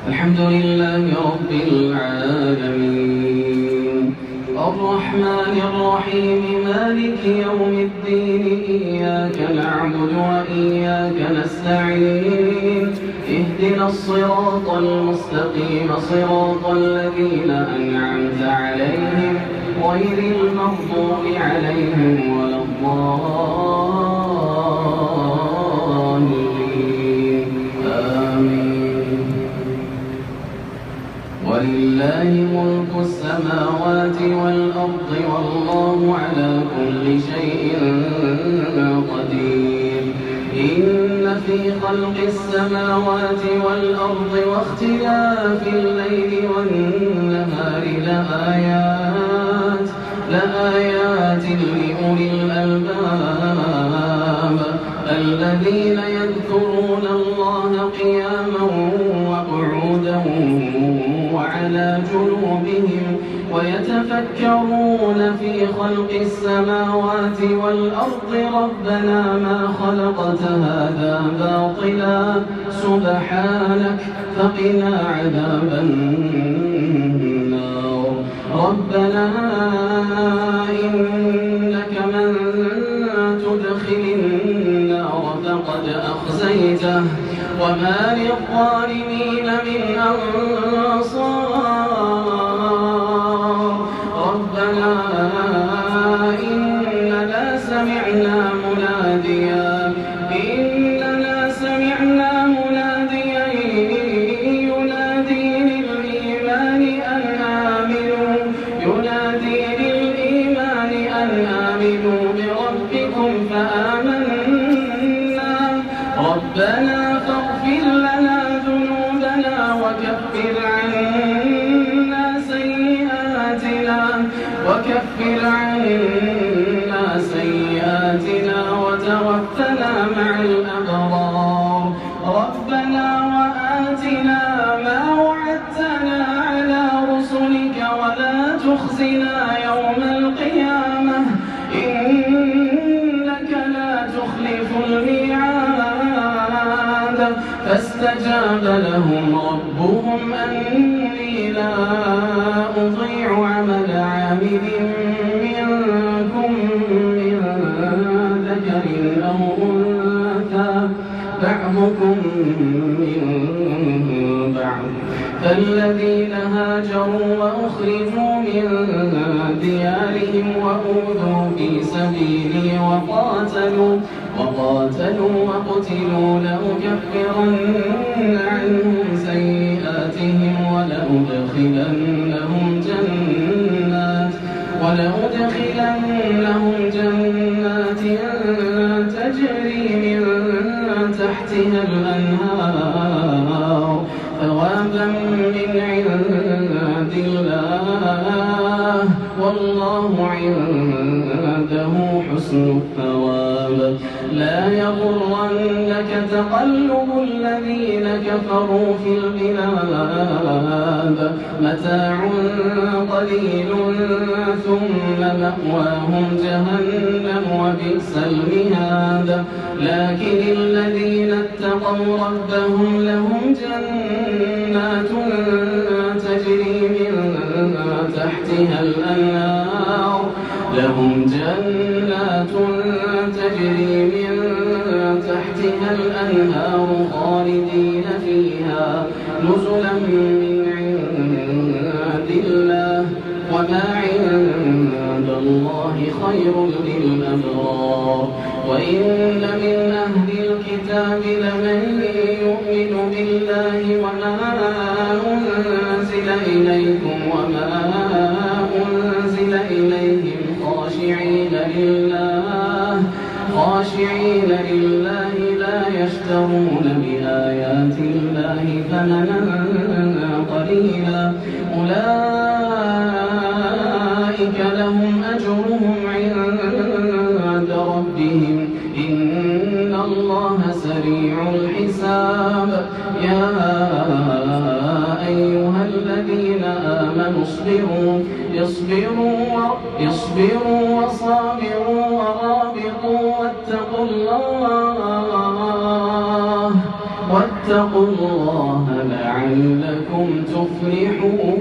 الحمد لله رب العالمين الرحمن الرحيم مالك يوم الدين إياك نعبد وإياك نستعين اهدنا الصراط المستقيم صراط الذين أنعمت عليهم غير المغضوب عليهم ولا الضالين آمين. ولله ملك السماوات والأرض والله على كل شيء قدير. إن في خلق السماوات والأرض واختلاف الليل والنهار لآيات لأولي الألباب الذين يذكرون الله قياما وقعودا وعلى جنوبهم ويتفكرون في خلق السماوات والأرض ربنا ما خلقت هذا باطلا سبحانك فقنا عذاب النار. ربنا إنك من تدخل النار فقد أخزيته وما للظالمين من أنصار. ربنا إننا سمعنا مناديا ينادي للإيمان أن آمنوا بربكم فآمنا. ربنا فاغفر لنا ذنوبنا وكفر عنا سيئاتنا وتوفنا مع الأبرار. ربنا وآتنا ما وعدتنا على رسلك ولا تخزنا يوم القيامة إنك لا تخلف الميعاد. فاستجاب لهم ربهم أني لا أضيع عمل عامل منكم من ذكر أو أنثى بعضكم من بعض. فالذين هاجروا وأخرجوا من ديارهم وأوذوا في سبيلي وقاتلوا وقتلوا لأكفرن عنهم سيئاتهم ولأدخلنهم جنات تجري من تحتها الأنهار ثوابا من عند الله والله عنده حسن الثواب. لا يغرنك تقلب الذين كفروا في البلاد متاع قليل ثم مأواهم جهنم وبئس المهاد. لكن الذين اتقوا ربهم لهم جنات تجري من تحتها الأنهار خالدين فيها نزلا من عند الله وما عند الله خير للأبرار. وإن من أهل الكتاب لمن يؤمن بالله وما أنزل إليكم وما أنزل إليهم خاشعين لله لا يشترون بآيات الله ثمنا قليلا أولئك لهم أجرهم عند ربهم إن الله سريع الحساب. يا أيها الذين آمنوا اصبروا وصابروا ورابطوا واتقوا الله لعلكم لعلكم تفلحون.